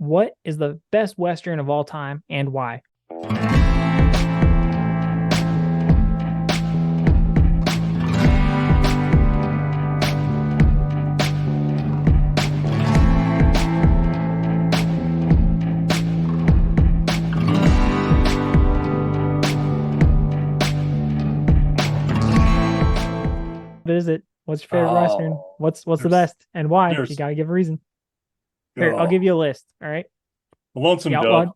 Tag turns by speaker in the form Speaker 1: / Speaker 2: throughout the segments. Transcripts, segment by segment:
Speaker 1: What is the best Western of all time and why? What is it? What's your favorite Western?
Speaker 2: Oh,
Speaker 1: What's the
Speaker 2: there's
Speaker 1: best and why? You
Speaker 2: there's
Speaker 1: gotta give a reason. Here, I'll give
Speaker 2: oh,
Speaker 1: you a list. All right. The
Speaker 2: Lonesome Dove.
Speaker 1: Outlawed.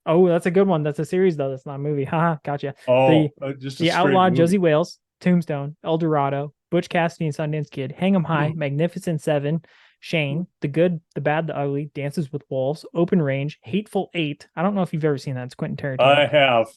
Speaker 1: Oh, that's a good one. That's a series though. That's not a movie. Haha, gotcha. The
Speaker 2: Oh, just a
Speaker 1: The
Speaker 2: straight
Speaker 1: Outlawed
Speaker 2: movie.
Speaker 1: Josie Wales, Tombstone, El Dorado, Butch Cassidy and Sundance Kid, Hang 'em High,
Speaker 2: Hmm.
Speaker 1: Magnificent Seven, Shane, The Good, the Bad, the Ugly, Dances with Wolves, Open Range, Hateful Eight. I don't know if you've ever seen that. It's Quentin Tarantino.
Speaker 2: I have.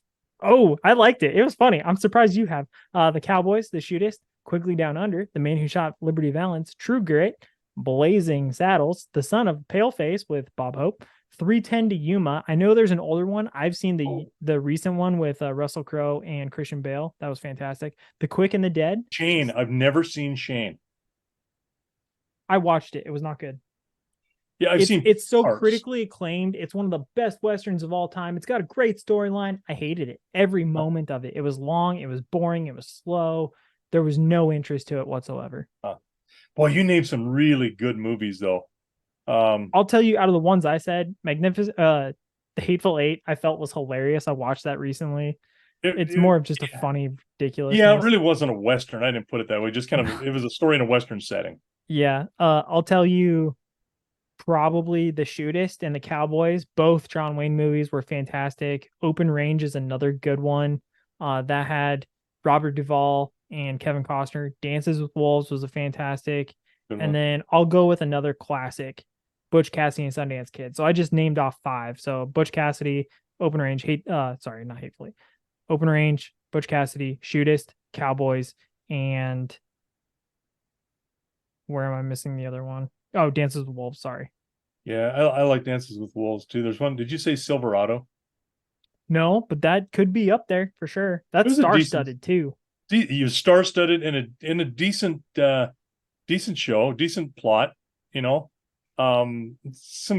Speaker 1: Oh, I liked it. It was funny. I'm surprised you have. The Cowboys, The Shootist, Quigley Down Under, The Man Who Shot Liberty Valance, True Grit, Blazing Saddles, The Son of Paleface with Bob Hope, 310 to Yuma. I know there's an older one. I've seen the recent one with Russell Crowe and Christian Bale. That was fantastic. The Quick and the Dead.
Speaker 2: Shane. I've never seen Shane.
Speaker 1: I watched it. It was not good.
Speaker 2: Yeah, I've
Speaker 1: It's
Speaker 2: seen
Speaker 1: it's so
Speaker 2: parts.
Speaker 1: critically acclaimed. It's one of the best westerns of all time. It's got a great storyline. I hated it. Every moment of it. It was long, it was boring, it was slow. There was no interest to it whatsoever.
Speaker 2: Uh, Boy, you named some really good movies though. Um,
Speaker 1: I'll tell you out of the ones I said, Magnificent The Hateful Eight, I felt was hilarious. I watched that recently.
Speaker 2: it,
Speaker 1: It's
Speaker 2: it,
Speaker 1: more of just a
Speaker 2: yeah,
Speaker 1: funny
Speaker 2: yeah, it
Speaker 1: ridiculousness.
Speaker 2: really wasn't a Western. I didn't put it that way. Just kind of, it was a story in a Western setting.
Speaker 1: Yeah. I'll tell you probably The Shootist and The Cowboys. Both John Wayne movies were fantastic. Open Range is another good one. That had Robert Duvall and Kevin Costner. Dances with Wolves was a fantastic.
Speaker 2: Good
Speaker 1: And
Speaker 2: one.
Speaker 1: then I'll go with another classic, Butch Cassidy and Sundance Kid. So I just named off five. So Butch Cassidy, Open Range, sorry, not Hatefully. Open Range, Butch Cassidy, Shootist, Cowboys, and where am I missing the other one? Oh, Dances with Wolves. Sorry.
Speaker 2: Yeah, I like Dances with Wolves too. There's one. Did you say Silverado?
Speaker 1: No, but that could be up there for sure.
Speaker 2: It
Speaker 1: That's
Speaker 2: was a
Speaker 1: star
Speaker 2: decent,
Speaker 1: studded too.
Speaker 2: you star-studded in a decent show, decent plot. You know, some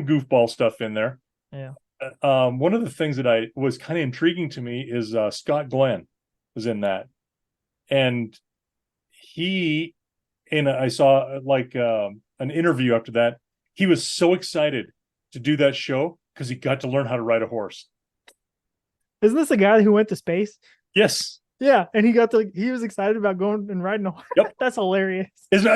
Speaker 2: goofball stuff in there.
Speaker 1: Yeah.
Speaker 2: One of the things that I was kind of intriguing to me is Scott Glenn was in that, and he and I saw an interview after that. He was so excited to do that show because he got to learn how to ride a horse.
Speaker 1: Isn't this a guy who went to space?
Speaker 2: Yes.
Speaker 1: Yeah, and he was excited about going and riding a horse.
Speaker 2: Yep.
Speaker 1: That's hilarious.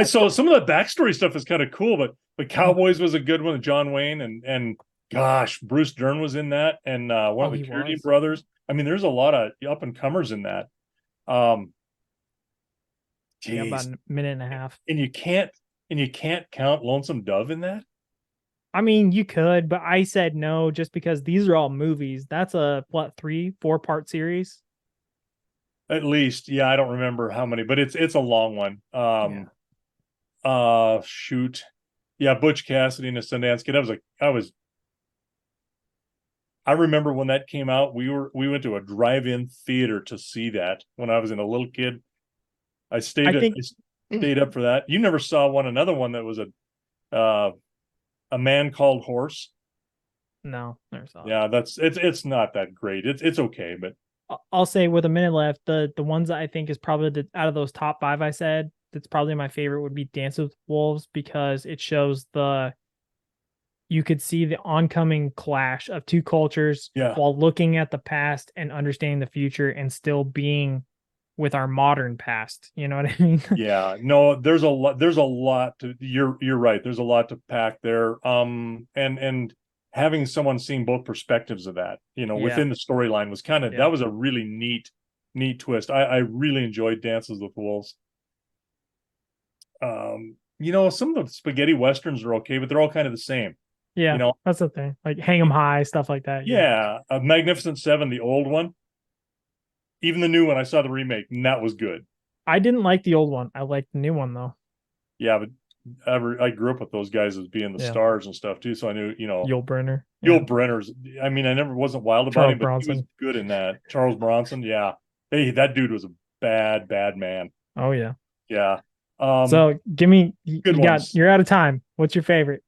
Speaker 2: So some of the backstory stuff is kind of cool, but Cowboys was a good one. John Wayne and gosh, Bruce Dern was in that, and one
Speaker 1: Oh,
Speaker 2: of the
Speaker 1: he
Speaker 2: Carradine
Speaker 1: was.
Speaker 2: brothers. I mean, there's a lot of up and comers in that. Um,
Speaker 1: Yeah, about
Speaker 2: geez,
Speaker 1: a minute and a half.
Speaker 2: and you can't count Lonesome Dove in that.
Speaker 1: I mean, you could, but I said no just because these are all movies. That's a what, 3, 4 part series?
Speaker 2: At least, yeah, I don't remember how many, but it's a long one.
Speaker 1: Yeah.
Speaker 2: Shoot, yeah, Butch Cassidy and the Sundance Kid. I remember when that came out. We went to a drive-in theater to see that when I was in a little kid.
Speaker 1: I think
Speaker 2: I stayed up for that. You never saw another one that was uh a man called Horse.
Speaker 1: no, never saw it.
Speaker 2: Yeah, it's not that great. It's okay, but
Speaker 1: I'll say with a minute left, the ones that I think is probably out of those top five I said, that's probably my favorite would be Dance with Wolves because it shows you could see the oncoming clash of two cultures
Speaker 2: yeah,
Speaker 1: while looking at the past and understanding the future and still being with our modern past. You know what I mean?
Speaker 2: yeah. No, there's a lot to you're right. There's a lot to pack there. And having someone seeing both perspectives of that,
Speaker 1: Yeah.
Speaker 2: within the storyline was
Speaker 1: Yeah.
Speaker 2: that was a really neat twist. I really enjoyed Dances with Wolves. Some of the spaghetti westerns are okay, but they're all kind of the same. You
Speaker 1: Yeah.
Speaker 2: know,
Speaker 1: That's the thing. Like hang 'em high, stuff like that. Yeah.
Speaker 2: yeah. Magnificent Seven, the old one, even the new one. I saw the remake, and that was good.
Speaker 1: I didn't like the old one. I liked the new one though.
Speaker 2: Yeah, but I grew up with those guys as being the
Speaker 1: Yeah.
Speaker 2: stars and stuff too, so I knew,
Speaker 1: Yul Brynner. Yeah.
Speaker 2: Yul Brenner's. I mean, I never wasn't wild about
Speaker 1: Charles
Speaker 2: him, but he was
Speaker 1: Bronson.
Speaker 2: good in that. Charles Bronson, yeah. Hey, that dude was a bad man.
Speaker 1: Oh yeah.
Speaker 2: Yeah. Um,
Speaker 1: So give me
Speaker 2: Good
Speaker 1: you got
Speaker 2: ones.
Speaker 1: you're out of time. What's your favorite?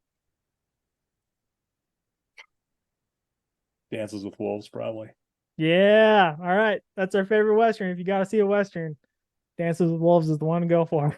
Speaker 2: Dances with Wolves, probably.
Speaker 1: Yeah. All right. That's our favorite Western. If you got to see a Western, Dances with Wolves is the one to go for.